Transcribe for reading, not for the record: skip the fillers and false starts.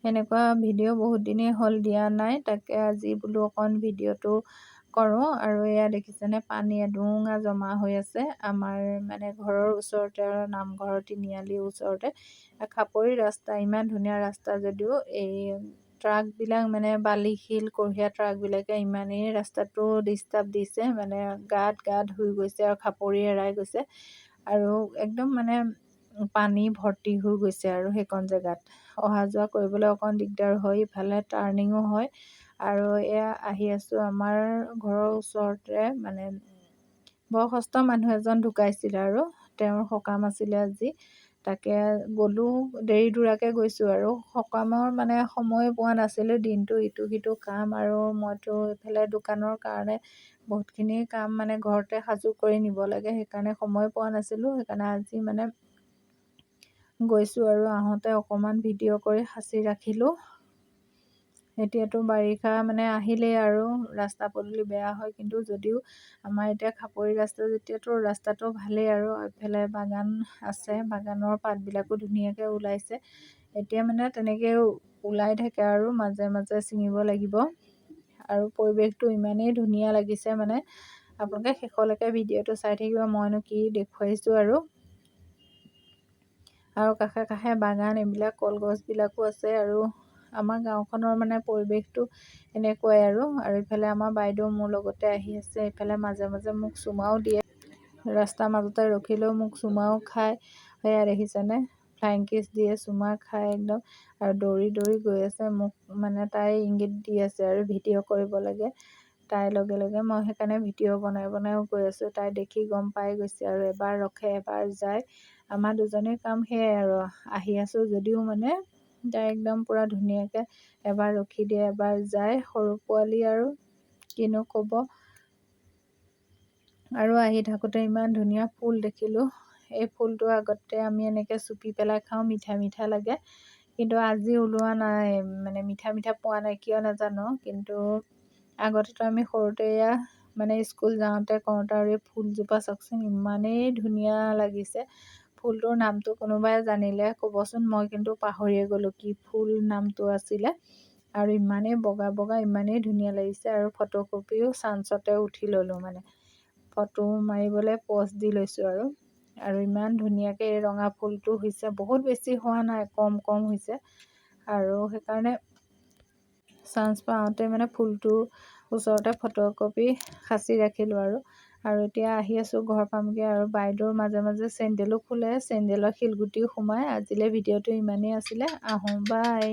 এনেকুৱা ভিডিঅ' বহুত দিনেই হ'ল দিয়া নাই, তাকে আজি বোলো অকণ ভিডিঅ'টো কৰোঁ। আৰু এয়া দেখিছেনে পানী এডোঙা জমা হৈ আছে আমাৰ মানে ঘৰৰ ওচৰতে, আৰু নামঘৰৰ তিনিআলিৰ ওচৰতে। খাপৰি ৰাস্তা, ইমান ধুনীয়া ৰাস্তা যদিও এই ট্ৰাকবিলাক মানে বালি শিল কঢ়িয়া ট্ৰাকবিলাকে ইমানেই ৰাস্তাটো ডিষ্টাৰ্ব দিছে, মানে গাত ধুই গৈছে আৰু খাপৰি এৰাই গৈছে, আৰু একদম মানে পানী ভৰ্তি হৈ গৈছে আৰু সেইকণ জেগাত অহা যোৱা কৰিবলৈ অকণ দিগদাৰ হয়। ইফালে টাৰ্ণিঙো হয়। আৰু এয়া আহি আছোঁ, আমাৰ ঘৰৰ ওচৰতে মানে বয়সস্থ মানুহ এজন ঢুকাইছিলে আৰু তেওঁৰ সকাম আছিলে আজি। তাকে গ'লোঁ, দেৰি দূৰাকৈ গৈছোঁ আৰু সকামৰ মানে সময় পোৱা নাছিলোঁ, দিনটো ইটো সিটো কাম, আৰু মইতো এইফালে দোকানৰ কাৰণে বহুতখিনি কাম মানে ঘৰতে সাজু কৰি নিব লাগে, সেইকাৰণে সময় পোৱা নাছিলোঁ। সেইকাৰণে আজি মানে গৈছোঁ আৰু আহোঁতে অকণমান ভিডিঅ' কৰি সাঁচি ৰাখিলোঁ। এতিয়াতো বাৰিষা মানে আহিলেই আৰু ৰাস্তা পদূলি বেয়া হয়, কিন্তু যদিও আমাৰ এতিয়া খাপৰি ৰাস্তা যেতিয়াতো ৰাস্তাটো ভালেই, আৰু এইফালে বাগান আছে, বাগানৰ পাতবিলাকো ধুনীয়াকৈ ওলাইছে। এতিয়া মানে তেনেকৈ ওলাই থাকে আৰু মাজে মাজে ছিঙিব লাগিব। আৰু পৰিৱেশটো ইমানেই ধুনীয়া লাগিছে, মানে আপোনালোকে শেষলৈকে ভিডিঅ'টো চাই থাকিব, মইনো কি দেখুৱাইছোঁ। আৰু কাষে কাষে বাগান, এইবিলাক কলগছবিলাকো আছে। আৰু আমাৰ গাঁওখনৰ মানে পৰিৱেশটো এনেকুৱাই আৰু ইফালে আমাৰ বাইদেউ মোৰ লগতে আহি আছে, ইফালে মাজে মাজে মোক চুমাও দিয়ে, ৰাস্তাৰ মাজতে ৰখিলেও মোক চুমাও খায়। সেয়া দেখিছেনে, ফ্লাইং কিছ দিয়ে, চুমা খায় একদম, আৰু দৌৰি দৌৰি গৈ আছে। মোক মানে তাই ইংগিত দি আছে আৰু ভিডিঅ' কৰিব লাগে। তাইৰ লগে লগে মই সেইকাৰণে ভিডিঅ' বনাইও গৈ আছোঁ। তাই দেখি গম পাই গৈছে, আৰু এবাৰ ৰখে এবাৰ যায়। আমাৰ দুজনীৰ কাম সেয়াই আৰু আহি আছোঁ যদিও মানে তাই একদম পূৰা ধুনীয়াকৈ এবাৰ ৰখি দিয়ে, এবাৰ যায়। সৰু পোৱালি আৰু কিনো ক'ব। আৰু আহি থাকোঁতে ইমান ধুনীয়া ফুল দেখিলোঁ। এই ফুলটো আগতে আমি এনেকৈ চুপি পেলাই খাওঁ, মিঠা মিঠা লাগে, কিন্তু আজি ওলোৱা নাই, মানে মিঠা মিঠা পোৱা নাই কিয় নাজানো। কিন্তু আগতেতো আমি সৰুতে এয়া মানে স্কুল যাওঁতে কৰোঁতে, আৰু এই ফুলজোপা চাওকচোন ইমানেই ধুনীয়া লাগিছে। ফুলটোৰ নামটো কোনোবাই জানিলে ক'বচোন, মই কিন্তু পাহৰিয়ে গ'লোঁ কি ফুল নামটো আছিলে। আৰু ইমানেই বগা বগা, ইমানেই ধুনীয়া লাগিছে। আৰু ফটোকপিও চান্সতে উঠি ল'লোঁ, মানে ফটো মাৰিবলৈ প'জ দি লৈছোঁ। আৰু ইমান ধুনীয়াকৈ এই ৰঙা ফুলটো হৈছে, বহুত বেছি হোৱা নাই, কম কম হৈছে। আৰু সেইকাৰণে চান্স পাওঁতে মানে ফুলটো ওচৰতে ফটোকপি সাঁচি ৰাখিলোঁ। আৰু এতিয়া আহি আছোঁ, ঘৰ পামগৈ। আৰু বাইদেউৰ মাজে মাজে চেণ্ডেলো খোলে, চেণ্ডেলৰ শিলগুটিও সোমায়। আজিলৈ ভিডিঅ'টো ইমানেই আছিলে, আহোঁ, বাই।